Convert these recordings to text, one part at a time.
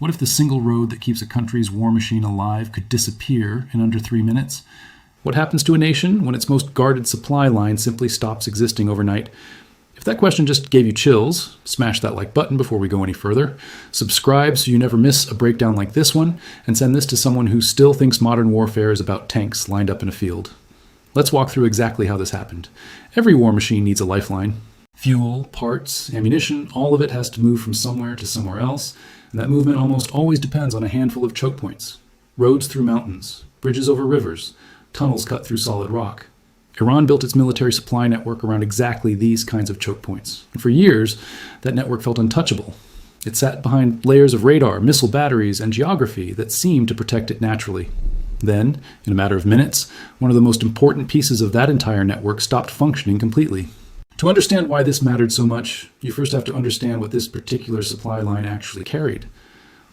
What if the single road that keeps a country's war machine alive could disappear in under 3 minutes? What happens to a nation when its most guarded supply line simply stops existing overnight? If that question just gave you chills, smash that like button before we go any further, subscribe so you never miss a breakdown like this one, and send this to someone who still thinks modern warfare is about tanks lined up in a field. Let's walk through exactly how this happened. Every war machine needs a lifeline. Fuel, parts, ammunition, all of it has to move from somewhere to somewhere else, and that movement almost always depends on a handful of choke points. Roads through mountains, bridges over rivers, tunnels cut through solid rock. Iran built its military supply network around exactly these kinds of choke points. And for years, that network felt untouchable. It sat behind layers of radar, missile batteries, and geography that seemed to protect it naturally. Then, in a matter of minutes, one of the most important pieces of that entire network stopped functioning completely. To understand why this mattered so much, you first have to understand what this particular supply line actually carried.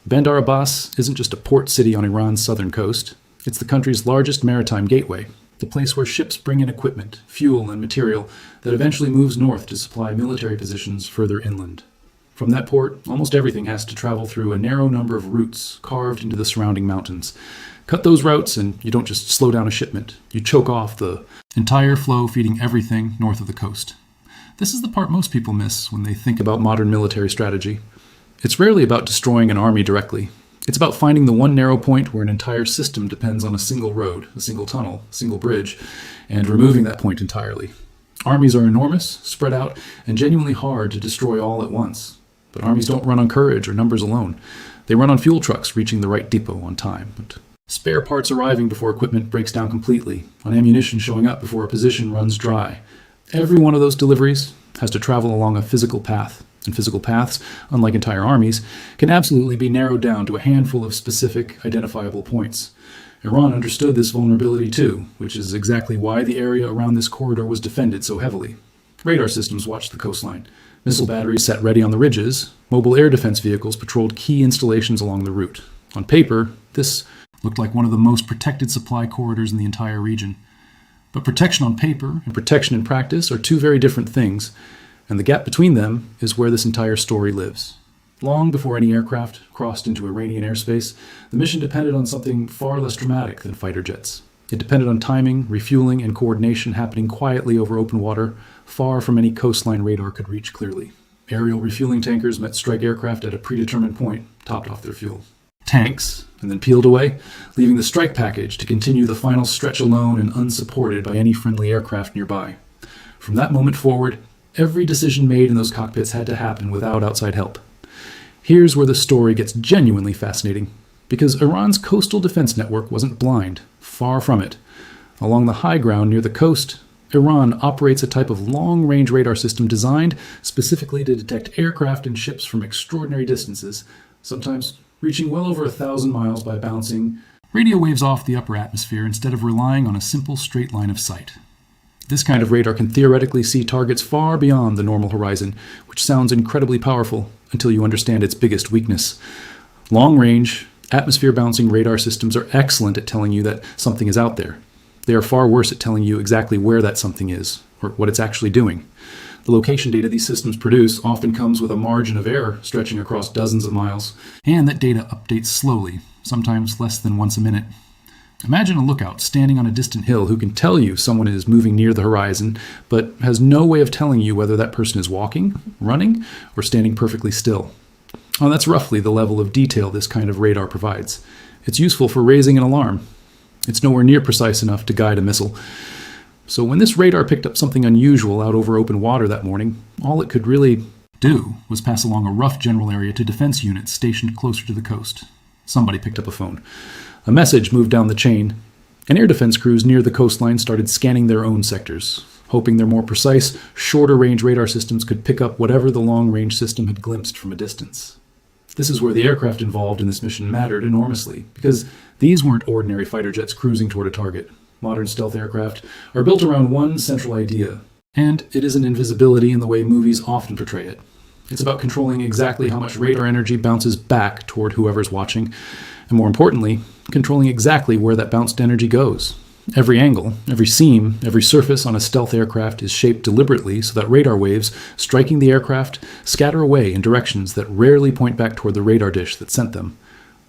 Bandar Abbas isn't just a port city on Iran's southern coast. It's the country's largest maritime gateway, the place where ships bring in equipment, fuel, and material that eventually moves north to supply military positions further inland. From that port, almost everything has to travel through a narrow number of routes carved into the surrounding mountains. Cut those routes and you don't just slow down a shipment, you choke off the entire flow feeding everything north of the coast. This is the part most people miss when they think about modern military strategy. It's rarely about destroying an army directly. It's about finding the one narrow point where an entire system depends on a single road, a single tunnel, a single bridge, and removing that point entirely. Armies are enormous, spread out, and genuinely hard to destroy all at once. But armies don't run on courage or numbers alone. They run on fuel trucks reaching the right depot on time, but spare parts arriving before equipment breaks down completely, on ammunition showing up before a position runs dry. Every one of those deliveries has to travel along a physical path, and physical paths, unlike entire armies, can absolutely be narrowed down to a handful of specific, identifiable points. Iran understood this vulnerability too, which is exactly why the area around this corridor was defended so heavily. Radar systems watched the coastline. Missile batteries sat ready on the ridges. Mobile air defense vehicles patrolled key installations along the route. On paper, this looked like one of the most protected supply corridors in the entire region. But protection on paper and protection in practice are two very different things, and the gap between them is where this entire story lives. Long before any aircraft crossed into Iranian airspace, the mission depended on something far less dramatic than fighter jets. It depended on timing, refueling, and coordination happening quietly over open water, far from any coastline radar could reach clearly. Aerial refueling tankers met strike aircraft at a predetermined point, topped off their fuel. Tanks, and then peeled away, leaving the strike package to continue the final stretch alone and unsupported by any friendly aircraft nearby. From that moment forward, every decision made in those cockpits had to happen without outside help. Here's where the story gets genuinely fascinating, because Iran's coastal defense network wasn't blind, far from it. Along the high ground near the coast, Iran operates a type of long-range radar system designed specifically to detect aircraft and ships from extraordinary distances, sometimes reaching well over 1,000 miles by bouncing radio waves off the upper atmosphere instead of relying on a simple straight line of sight. This kind of radar can theoretically see targets far beyond the normal horizon, which sounds incredibly powerful until you understand its biggest weakness. Long-range, atmosphere-bouncing radar systems are excellent at telling you that something is out there. They are far worse at telling you exactly where that something is, or what it's actually doing. The location data these systems produce often comes with a margin of error stretching across dozens of miles, and that data updates slowly, sometimes less than once a minute. Imagine a lookout standing on a distant hill who can tell you someone is moving near the horizon, but has no way of telling you whether that person is walking, running, or standing perfectly still. Well, that's roughly the level of detail this kind of radar provides. It's useful for raising an alarm. It's nowhere near precise enough to guide a missile. So when this radar picked up something unusual out over open water that morning, all it could really do was pass along a rough general area to defense units stationed closer to the coast. Somebody picked up a phone. A message moved down the chain, and air defense crews near the coastline started scanning their own sectors, hoping their more precise, shorter-range radar systems could pick up whatever the long-range system had glimpsed from a distance. This is where the aircraft involved in this mission mattered enormously, because these weren't ordinary fighter jets cruising toward a target. Modern stealth aircraft are built around one central idea, and it isn't invisibility in the way movies often portray it. It's about controlling exactly how much radar energy bounces back toward whoever's watching, and more importantly, controlling exactly where that bounced energy goes. Every angle, every seam, every surface on a stealth aircraft is shaped deliberately so that radar waves striking the aircraft scatter away in directions that rarely point back toward the radar dish that sent them.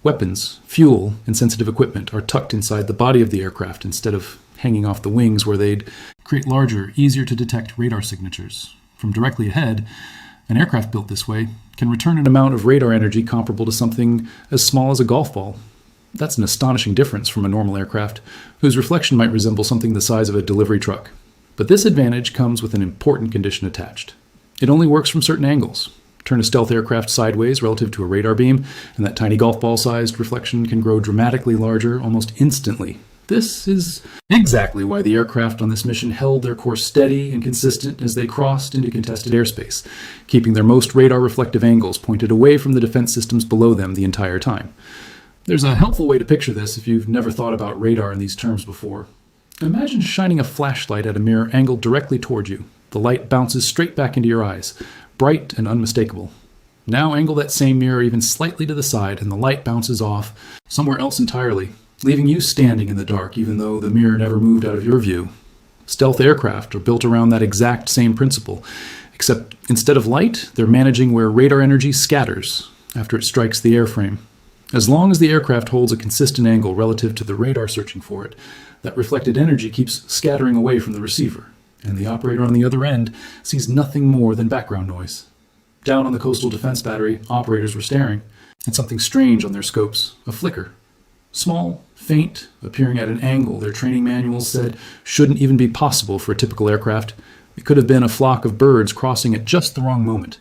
Weapons, fuel, and sensitive equipment are tucked inside the body of the aircraft instead of hanging off the wings where they'd create larger, easier to detect radar signatures. From directly ahead, an aircraft built this way can return an amount of radar energy comparable to something as small as a golf ball. That's an astonishing difference from a normal aircraft, whose reflection might resemble something the size of a delivery truck. But this advantage comes with an important condition attached. It only works from certain angles. Turn a stealth aircraft sideways relative to a radar beam, and that tiny golf ball-sized reflection can grow dramatically larger almost instantly. This is exactly why the aircraft on this mission held their course steady and consistent as they crossed into contested airspace, keeping their most radar-reflective angles pointed away from the defense systems below them the entire time. There's a helpful way to picture this if you've never thought about radar in these terms before. Imagine shining a flashlight at a mirror angled directly toward you. The light bounces straight back into your eyes, bright and unmistakable. Now angle that same mirror even slightly to the side and the light bounces off somewhere else entirely, leaving you standing in the dark even though the mirror never moved out of your view. Stealth aircraft are built around that exact same principle, except instead of light, they're managing where radar energy scatters after it strikes the airframe. As long as the aircraft holds a consistent angle relative to the radar searching for it, that reflected energy keeps scattering away from the receiver, and the operator on the other end sees nothing more than background noise. Down on the coastal defense battery, operators were staring at something strange on their scopes, a flicker. Small, faint, appearing at an angle their training manuals said shouldn't even be possible for a typical aircraft. It could have been a flock of birds crossing at just the wrong moment.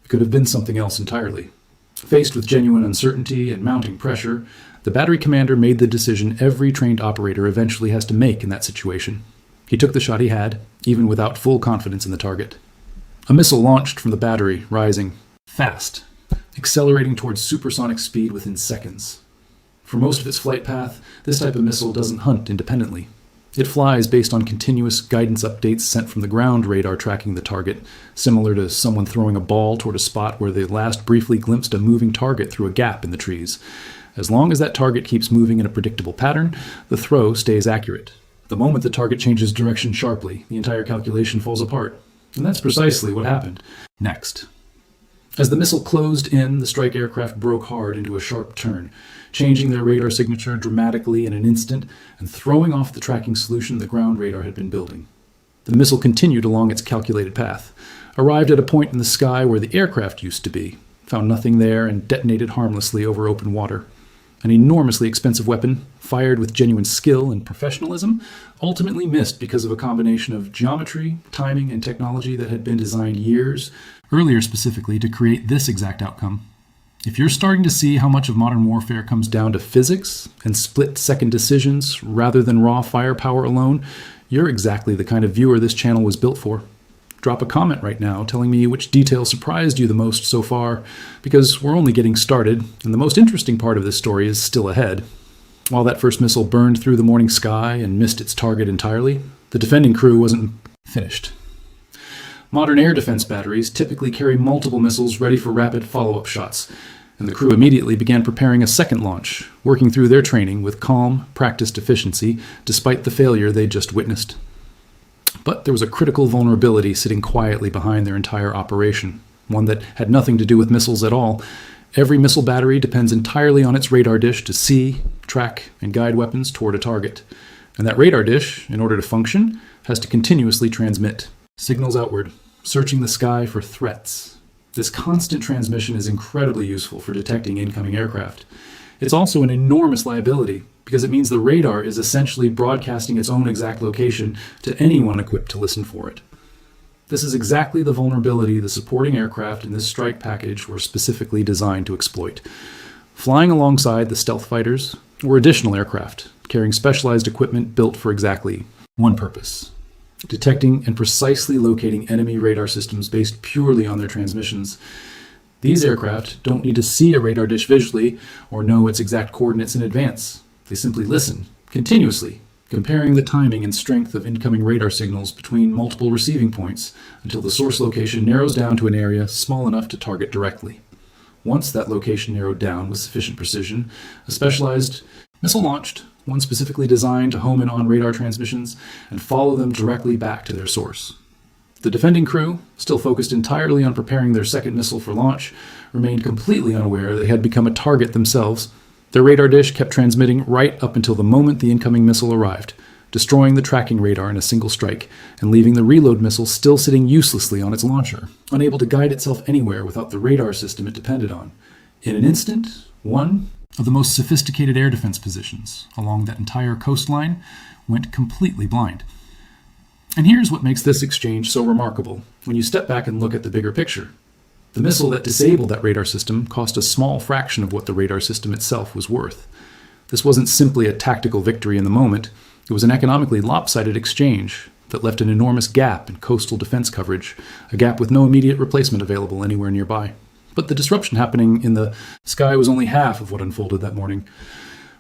It could have been something else entirely. Faced with genuine uncertainty and mounting pressure, the battery commander made the decision every trained operator eventually has to make in that situation. He took the shot he had, even without full confidence in the target. A missile launched from the battery, rising fast, accelerating towards supersonic speed within seconds. For most of its flight path, this type of missile doesn't hunt independently. It flies based on continuous guidance updates sent from the ground radar tracking the target, similar to someone throwing a ball toward a spot where they last briefly glimpsed a moving target through a gap in the trees. As long as that target keeps moving in a predictable pattern, the throw stays accurate. The moment the target changes direction sharply, the entire calculation falls apart. And that's precisely what happened. Next. As the missile closed in, the strike aircraft broke hard into a sharp turn, changing their radar signature dramatically in an instant and throwing off the tracking solution the ground radar had been building. The missile continued along its calculated path, arrived at a point in the sky where the aircraft used to be, found nothing there, and detonated harmlessly over open water. An enormously expensive weapon, fired with genuine skill and professionalism, ultimately missed because of a combination of geometry, timing, and technology that had been designed years earlier specifically to create this exact outcome. If you're starting to see how much of modern warfare comes down to physics and split-second decisions rather than raw firepower alone, you're exactly the kind of viewer this channel was built for. Drop a comment right now telling me which detail surprised you the most so far, because we're only getting started, and the most interesting part of this story is still ahead. While that first missile burned through the morning sky and missed its target entirely, the defending crew wasn't finished. Modern air defense batteries typically carry multiple missiles ready for rapid follow-up shots, and the crew immediately began preparing a second launch, working through their training with calm, practiced efficiency, despite the failure they'd just witnessed. But there was a critical vulnerability sitting quietly behind their entire operation, one that had nothing to do with missiles at all. Every missile battery depends entirely on its radar dish to see, track, and guide weapons toward a target. And that radar dish, in order to function, has to continuously transmit signals outward, searching the sky for threats. This constant transmission is incredibly useful for detecting incoming aircraft. It's also an enormous liability, because it means the radar is essentially broadcasting its own exact location to anyone equipped to listen for it. This is exactly the vulnerability the supporting aircraft in this strike package were specifically designed to exploit. Flying alongside the stealth fighters were additional aircraft, carrying specialized equipment built for exactly one purpose: detecting and precisely locating enemy radar systems based purely on their transmissions. These aircraft don't need to see a radar dish visually or know its exact coordinates in advance. They simply listen, continuously, comparing the timing and strength of incoming radar signals between multiple receiving points until the source location narrows down to an area small enough to target directly. Once that location narrowed down with sufficient precision, a specialized missile launched one specifically designed to home in on radar transmissions and follow them directly back to their source. The defending crew, still focused entirely on preparing their second missile for launch, remained completely unaware they had become a target themselves. Their radar dish kept transmitting right up until the moment the incoming missile arrived, destroying the tracking radar in a single strike and leaving the reload missile still sitting uselessly on its launcher, unable to guide itself anywhere without the radar system it depended on. In an instant, one of the most sophisticated air defense positions along that entire coastline went completely blind. And here's what makes this exchange so remarkable when you step back and look at the bigger picture. The missile that disabled that radar system cost a small fraction of what the radar system itself was worth. This wasn't simply a tactical victory in the moment. It was an economically lopsided exchange that left an enormous gap in coastal defense coverage, a gap with no immediate replacement available anywhere nearby. But the disruption happening in the sky was only half of what unfolded that morning.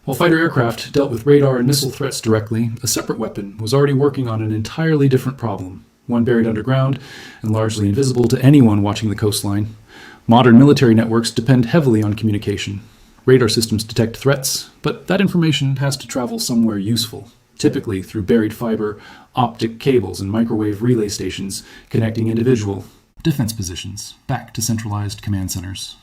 While fighter aircraft dealt with radar and missile threats directly, a separate weapon was already working on an entirely different problem, one buried underground and largely invisible to anyone watching the coastline. Modern military networks depend heavily on communication. Radar systems detect threats, but that information has to travel somewhere useful, typically through buried fiber, optic cables, and microwave relay stations connecting individual defense positions back to centralized command centers.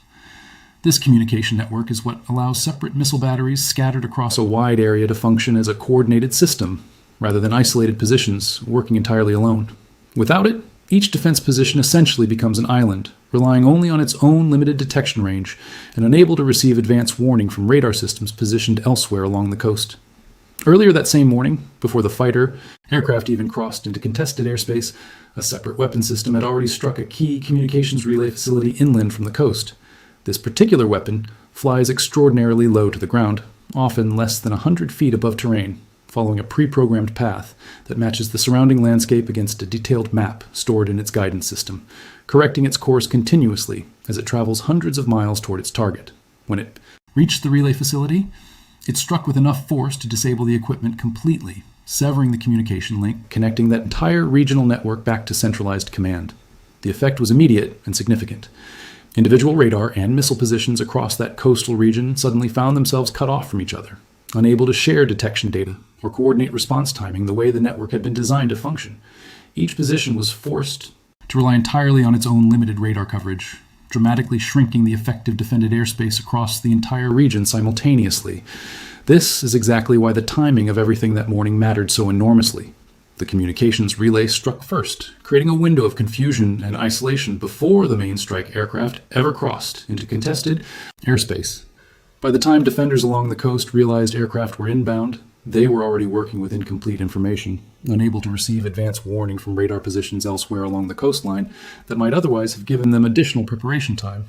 This communication network is what allows separate missile batteries scattered across a wide area to function as a coordinated system, rather than isolated positions working entirely alone. Without it, each defense position essentially becomes an island, relying only on its own limited detection range and unable to receive advance warning from radar systems positioned elsewhere along the coast. Earlier that same morning, before the fighter aircraft even crossed into contested airspace, a separate weapon system had already struck a key communications relay facility inland from the coast. This particular weapon flies extraordinarily low to the ground, often less than 100 feet above terrain, following a pre-programmed path that matches the surrounding landscape against a detailed map stored in its guidance system, correcting its course continuously as it travels hundreds of miles toward its target. When it reached the relay facility, it struck with enough force to disable the equipment completely, severing the communication link connecting that entire regional network back to centralized command. The effect was immediate and significant. Individual radar and missile positions across that coastal region suddenly found themselves cut off from each other, unable to share detection data or coordinate response timing the way the network had been designed to function. Each position was forced to rely entirely on its own limited radar coverage, dramatically shrinking the effective defended airspace across the entire region simultaneously. This is exactly why the timing of everything that morning mattered so enormously. The communications relay struck first, creating a window of confusion and isolation before the main strike aircraft ever crossed into contested airspace. By the time defenders along the coast realized aircraft were inbound, they were already working with incomplete information, unable to receive advance warning from radar positions elsewhere along the coastline that might otherwise have given them additional preparation time.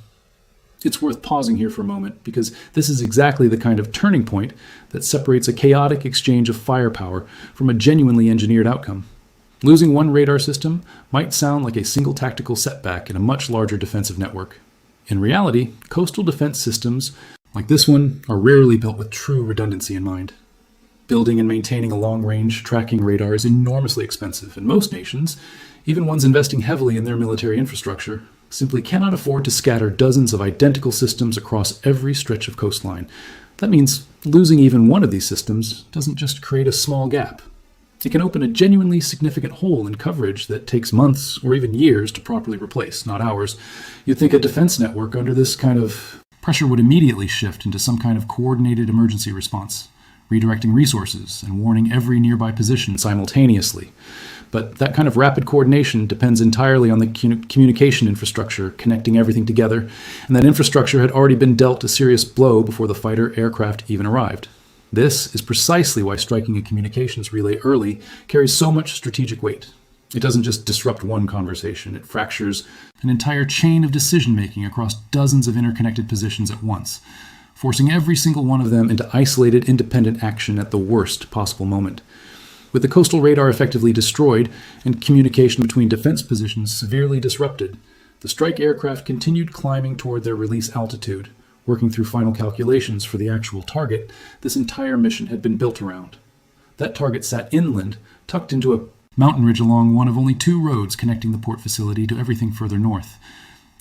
It's worth pausing here for a moment, because this is exactly the kind of turning point that separates a chaotic exchange of firepower from a genuinely engineered outcome. Losing one radar system might sound like a single tactical setback in a much larger defensive network. In reality, coastal defense systems like this one are rarely built with true redundancy in mind. Building and maintaining a long-range tracking radar is enormously expensive, and most nations, even ones investing heavily in their military infrastructure, simply cannot afford to scatter dozens of identical systems across every stretch of coastline. That means losing even one of these systems doesn't just create a small gap. It can open a genuinely significant hole in coverage that takes months or even years to properly replace, not hours. You'd think a defense network under this kind of pressure would immediately shift into some kind of coordinated emergency response, redirecting resources and warning every nearby position simultaneously. But that kind of rapid coordination depends entirely on the communication infrastructure connecting everything together, and that infrastructure had already been dealt a serious blow before the fighter aircraft even arrived. This is precisely why striking a communications relay early carries so much strategic weight. It doesn't just disrupt one conversation, it fractures an entire chain of decision-making across dozens of interconnected positions at once, forcing every single one of them into isolated, independent action at the worst possible moment. With the coastal radar effectively destroyed and communication between defense positions severely disrupted, the strike aircraft continued climbing toward their release altitude, working through final calculations for the actual target this entire mission had been built around. That target sat inland, tucked into a mountain ridge along one of only two roads connecting the port facility to everything further north.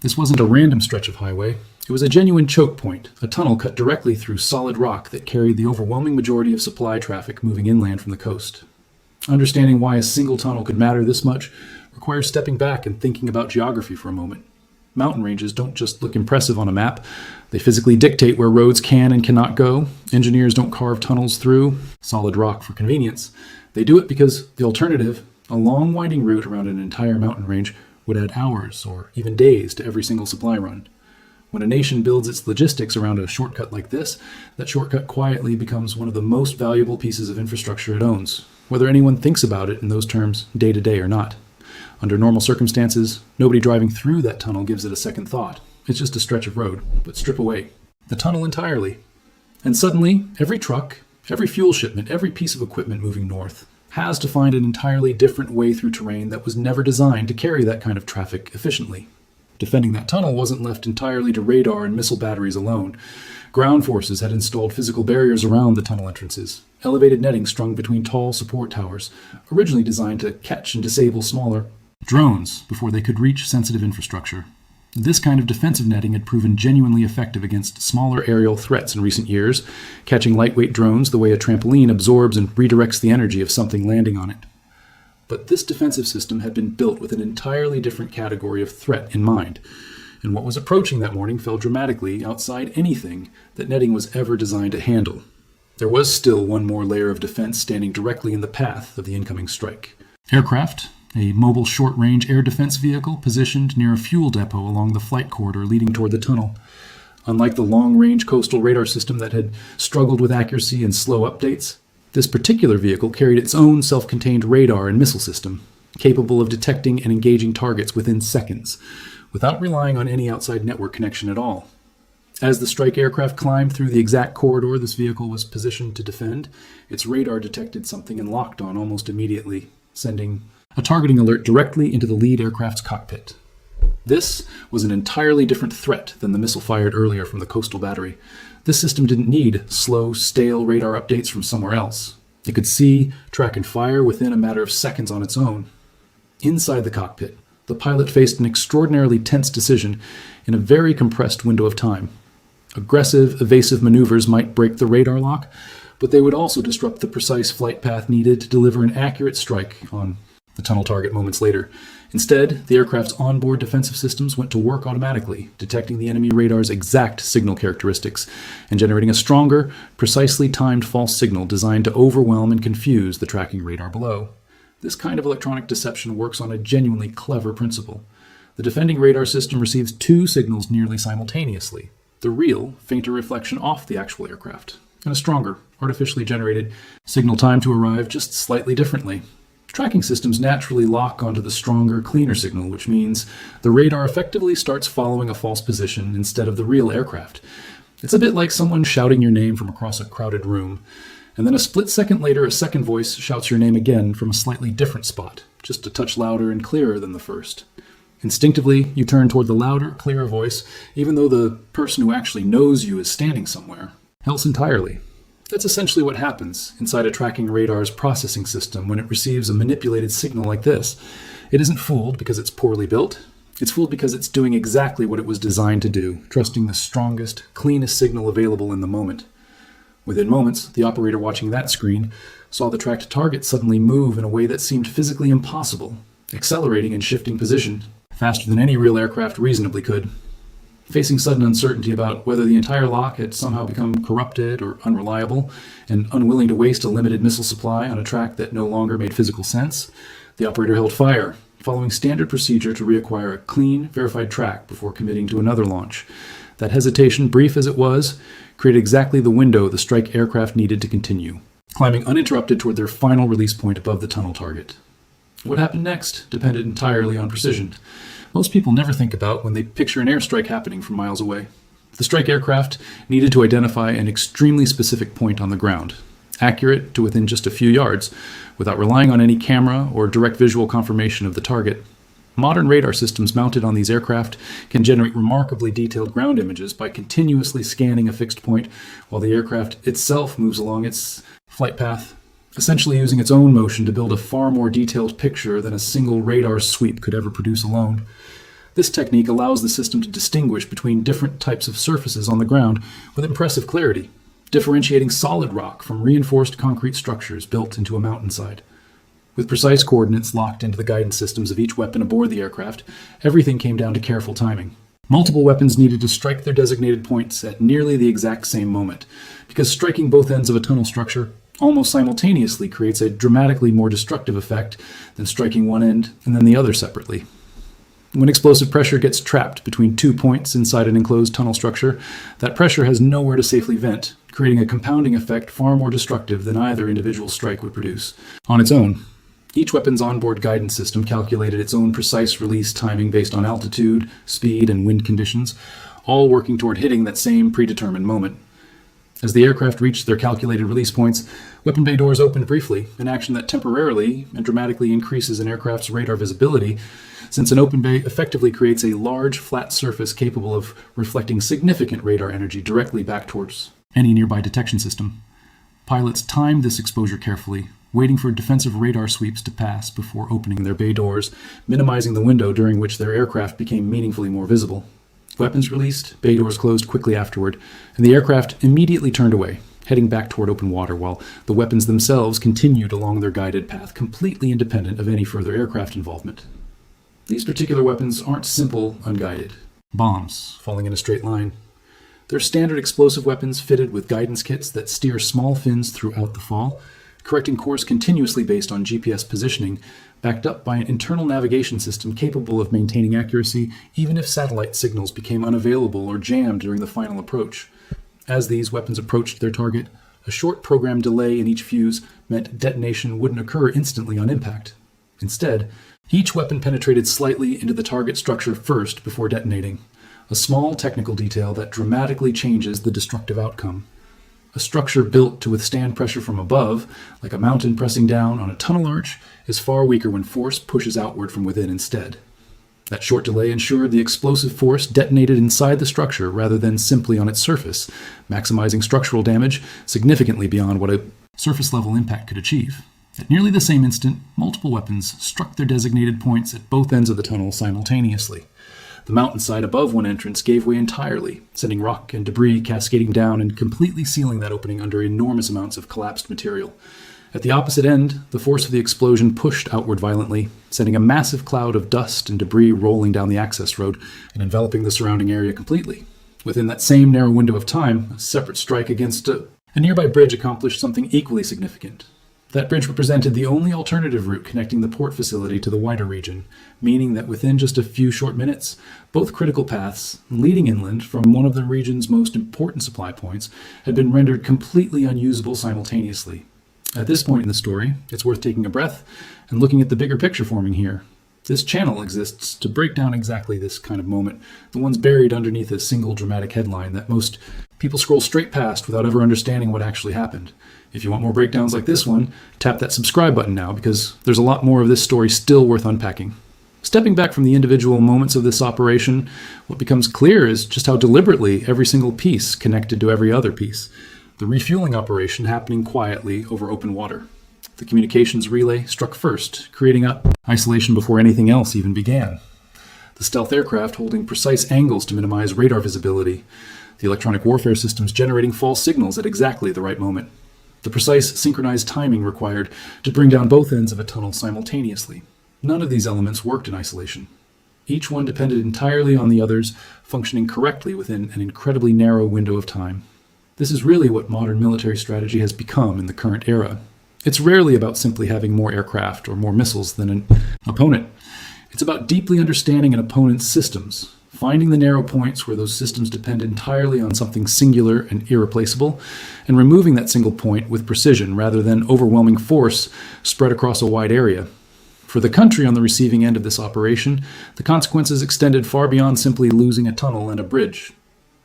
This wasn't a random stretch of highway. It was a genuine choke point, a tunnel cut directly through solid rock that carried the overwhelming majority of supply traffic moving inland from the coast. Understanding why a single tunnel could matter this much requires stepping back and thinking about geography for a moment. Mountain ranges don't just look impressive on a map. They physically dictate where roads can and cannot go. Engineers don't carve tunnels through solid rock for convenience. They do it because the alternative, a long winding route around an entire mountain range, would add hours or even days to every single supply run. When a nation builds its logistics around a shortcut like this, that shortcut quietly becomes one of the most valuable pieces of infrastructure it owns, whether anyone thinks about it in those terms day to day or not. Under normal circumstances, nobody driving through that tunnel gives it a second thought. It's just a stretch of road, but strip away the tunnel entirely. And suddenly, every truck, every fuel shipment, every piece of equipment moving north has to find an entirely different way through terrain that was never designed to carry that kind of traffic efficiently. Defending that tunnel wasn't left entirely to radar and missile batteries alone. Ground forces had installed physical barriers around the tunnel entrances, elevated netting strung between tall support towers, originally designed to catch and disable smaller drones before they could reach sensitive infrastructure. This kind of defensive netting had proven genuinely effective against smaller aerial threats in recent years, catching lightweight drones the way a trampoline absorbs and redirects the energy of something landing on it. But this defensive system had been built with an entirely different category of threat in mind, and what was approaching that morning fell dramatically outside anything that netting was ever designed to handle. There was still one more layer of defense standing directly in the path of the incoming strike. Aircraft, a mobile short-range air defense vehicle positioned near a fuel depot along the flight corridor leading toward the tunnel. Unlike the long-range coastal radar system that had struggled with accuracy and slow updates, this particular vehicle carried its own self-contained radar and missile system, capable of detecting and engaging targets within seconds, without relying on any outside network connection at all. As the strike aircraft climbed through the exact corridor this vehicle was positioned to defend, its radar detected something and locked on almost immediately, sending a targeting alert directly into the lead aircraft's cockpit. This was an entirely different threat than the missile fired earlier from the coastal battery. This system didn't need slow, stale radar updates from somewhere else. It could see, track, and fire within a matter of seconds on its own. Inside the cockpit, the pilot faced an extraordinarily tense decision in a very compressed window of time. Aggressive, evasive maneuvers might break the radar lock, but they would also disrupt the precise flight path needed to deliver an accurate strike on the tunnel target moments later. Instead, the aircraft's onboard defensive systems went to work automatically, detecting the enemy radar's exact signal characteristics and generating a stronger, precisely timed false signal designed to overwhelm and confuse the tracking radar below. This kind of electronic deception works on a genuinely clever principle. The defending radar system receives two signals nearly simultaneously: the real, fainter reflection off the actual aircraft, and a stronger, artificially generated signal time to arrive just slightly differently. Tracking systems naturally lock onto the stronger, cleaner signal, which means the radar effectively starts following a false position instead of the real aircraft. It's a bit like someone shouting your name from across a crowded room, and then a split second later a second voice shouts your name again from a slightly different spot, just a touch louder and clearer than the first. Instinctively, you turn toward the louder, clearer voice, even though the person who actually knows you is standing somewhere else entirely. That's essentially what happens inside a tracking radar's processing system when it receives a manipulated signal like this. It isn't fooled because it's poorly built. It's fooled because it's doing exactly what it was designed to do, trusting the strongest, cleanest signal available in the moment. Within moments, the operator watching that screen saw the tracked target suddenly move in a way that seemed physically impossible, accelerating and shifting position faster than any real aircraft reasonably could. Facing sudden uncertainty about whether the entire lock had somehow become corrupted or unreliable, and unwilling to waste a limited missile supply on a track that no longer made physical sense, the operator held fire, following standard procedure to reacquire a clean, verified track before committing to another launch. That hesitation, brief as it was, created exactly the window the strike aircraft needed to continue, climbing uninterrupted toward their final release point above the tunnel target. What happened next depended entirely on precision. Most people never think about when they picture an airstrike happening from miles away. The strike aircraft needed to identify an extremely specific point on the ground, accurate to within just a few yards, without relying on any camera or direct visual confirmation of the target. Modern radar systems mounted on these aircraft can generate remarkably detailed ground images by continuously scanning a fixed point while the aircraft itself moves along its flight path, essentially using its own motion to build a far more detailed picture than a single radar sweep could ever produce alone. This technique allows the system to distinguish between different types of surfaces on the ground with impressive clarity, differentiating solid rock from reinforced concrete structures built into a mountainside. With precise coordinates locked into the guidance systems of each weapon aboard the aircraft, everything came down to careful timing. Multiple weapons needed to strike their designated points at nearly the exact same moment, because striking both ends of a tunnel structure almost simultaneously creates a dramatically more destructive effect than striking one end and then the other separately. When explosive pressure gets trapped between 2 points inside an enclosed tunnel structure, that pressure has nowhere to safely vent, creating a compounding effect far more destructive than either individual strike would produce. On its own, each weapon's onboard guidance system calculated its own precise release timing based on altitude, speed, and wind conditions, all working toward hitting that same predetermined moment. As the aircraft reached their calculated release points, weapon bay doors opened briefly, an action that temporarily and dramatically increases an aircraft's radar visibility, since an open bay effectively creates a large, flat surface capable of reflecting significant radar energy directly back towards any nearby detection system. Pilots timed this exposure carefully, waiting for defensive radar sweeps to pass before opening their bay doors, minimizing the window during which their aircraft became meaningfully more visible. Weapons released, bay doors closed quickly afterward, and the aircraft immediately turned away, heading back toward open water, while the weapons themselves continued along their guided path, completely independent of any further aircraft involvement. These particular weapons aren't simple, unguided bombs falling in a straight line. They're standard explosive weapons fitted with guidance kits that steer small fins throughout the fall, correcting course continuously based on GPS positioning, backed up by an internal navigation system capable of maintaining accuracy even if satellite signals became unavailable or jammed during the final approach. As these weapons approached their target, a short program delay in each fuse meant detonation wouldn't occur instantly on impact. Instead, each weapon penetrated slightly into the target structure first before detonating, a small technical detail that dramatically changes the destructive outcome. A structure built to withstand pressure from above, like a mountain pressing down on a tunnel arch, is far weaker when force pushes outward from within instead. That short delay ensured the explosive force detonated inside the structure rather than simply on its surface, maximizing structural damage significantly beyond what a surface-level impact could achieve. At nearly the same instant, multiple weapons struck their designated points at both ends of the tunnel simultaneously. The mountainside above one entrance gave way entirely, sending rock and debris cascading down and completely sealing that opening under enormous amounts of collapsed material. At the opposite end, the force of the explosion pushed outward violently, sending a massive cloud of dust and debris rolling down the access road and enveloping the surrounding area completely. Within that same narrow window of time, a separate strike against a nearby bridge accomplished something equally significant. That bridge represented the only alternative route connecting the port facility to the wider region, meaning that within just a few short minutes, both critical paths leading inland from one of the region's most important supply points had been rendered completely unusable simultaneously. At this point in the story, it's worth taking a breath and looking at the bigger picture forming here. This channel exists to break down exactly this kind of moment, the ones buried underneath a single dramatic headline that most people scroll straight past without ever understanding what actually happened. If you want more breakdowns like this one, tap that subscribe button now, because there's a lot more of this story still worth unpacking. Stepping back from the individual moments of this operation, what becomes clear is just how deliberately every single piece connected to every other piece. The refueling operation happening quietly over open water. The communications relay struck first, creating isolation before anything else even began. The stealth aircraft holding precise angles to minimize radar visibility. The electronic warfare systems generating false signals at exactly the right moment. The precise synchronized timing required to bring down both ends of a tunnel simultaneously. None of these elements worked in isolation. Each one depended entirely on the others, functioning correctly within an incredibly narrow window of time. This is really what modern military strategy has become in the current era. It's rarely about simply having more aircraft or more missiles than an opponent. It's about deeply understanding an opponent's systems, finding the narrow points where those systems depend entirely on something singular and irreplaceable, and removing that single point with precision rather than overwhelming force spread across a wide area. For the country on the receiving end of this operation, the consequences extended far beyond simply losing a tunnel and a bridge.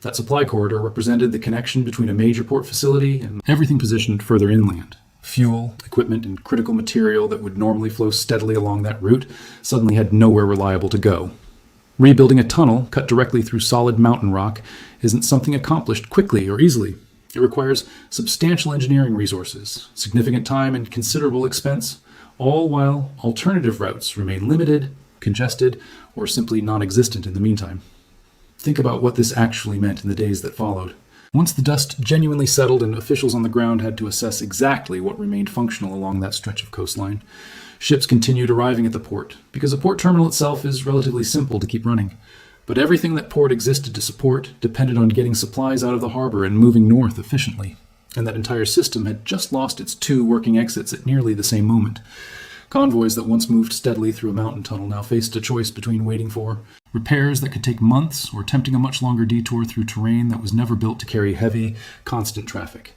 That supply corridor represented the connection between a major port facility and everything positioned further inland. Fuel, equipment, and critical material that would normally flow steadily along that route suddenly had nowhere reliable to go. Rebuilding a tunnel cut directly through solid mountain rock isn't something accomplished quickly or easily. It requires substantial engineering resources, significant time and considerable expense, all while alternative routes remain limited, congested, or simply non-existent in the meantime. Think about what this actually meant in the days that followed. Once the dust genuinely settled and officials on the ground had to assess exactly what remained functional along that stretch of coastline, ships continued arriving at the port, because a port terminal itself is relatively simple to keep running. But everything that port existed to support depended on getting supplies out of the harbor and moving north efficiently. And that entire system had just lost its 2 working exits at nearly the same moment. Convoys that once moved steadily through a mountain tunnel now faced a choice between waiting for repairs that could take months or attempting a much longer detour through terrain that was never built to carry heavy, constant traffic.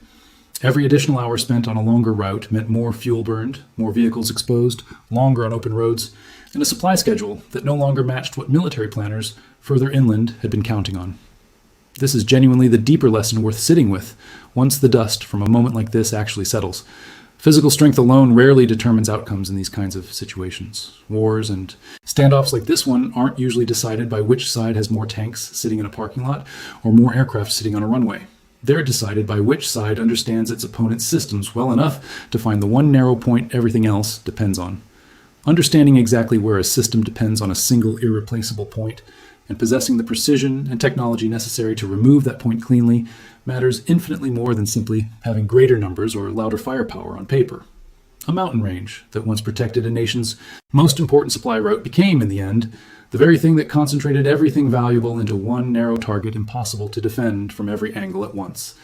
Every additional hour spent on a longer route meant more fuel burned, more vehicles exposed, longer on open roads, and a supply schedule that no longer matched what military planners further inland had been counting on. This is genuinely the deeper lesson worth sitting with once the dust from a moment like this actually settles. Physical strength alone rarely determines outcomes in these kinds of situations. Wars and standoffs like this one aren't usually decided by which side has more tanks sitting in a parking lot or more aircraft sitting on a runway. They're decided by which side understands its opponent's systems well enough to find the one narrow point everything else depends on. Understanding exactly where a system depends on a single irreplaceable point and possessing the precision and technology necessary to remove that point cleanly matters infinitely more than simply having greater numbers or louder firepower on paper. A mountain range that once protected a nation's most important supply route became, in the end, the very thing that concentrated everything valuable into one narrow target impossible to defend from every angle at once.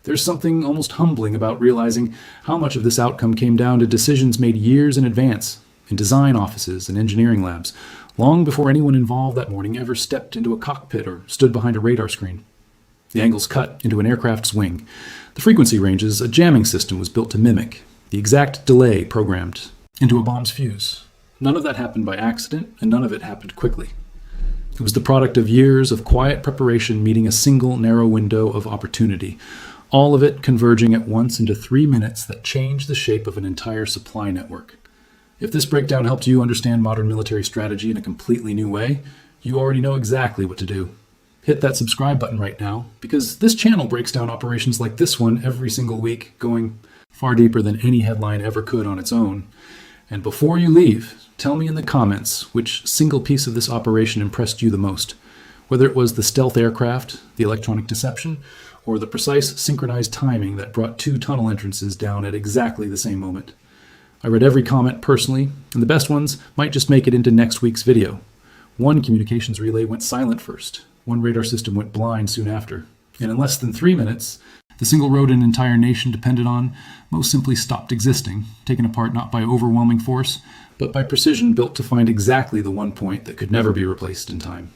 There's something almost humbling about realizing how much of this outcome came down to decisions made years in advance, in design offices and engineering labs, long before anyone involved that morning ever stepped into a cockpit or stood behind a radar screen. The angles cut into an aircraft's wing. The frequency ranges a jamming system was built to mimic. The exact delay programmed into a bomb's fuse. None of that happened by accident, and none of it happened quickly. It was the product of years of quiet preparation meeting a single narrow window of opportunity, all of it converging at once into 3 minutes that changed the shape of an entire supply network. If this breakdown helped you understand modern military strategy in a completely new way, you already know exactly what to do. Hit that subscribe button right now, because this channel breaks down operations like this one every single week, going far deeper than any headline ever could on its own. And before you leave, tell me in the comments which single piece of this operation impressed you the most, whether it was the stealth aircraft, the electronic deception, or the precise synchronized timing that brought 2 tunnel entrances down at exactly the same moment. I read every comment personally, and the best ones might just make it into next week's video. One communications relay went silent first. One radar system went blind soon after. And in less than 3 minutes, the single road an entire nation depended on most simply stopped existing, taken apart not by overwhelming force, but by precision built to find exactly the one point that could never be replaced in time.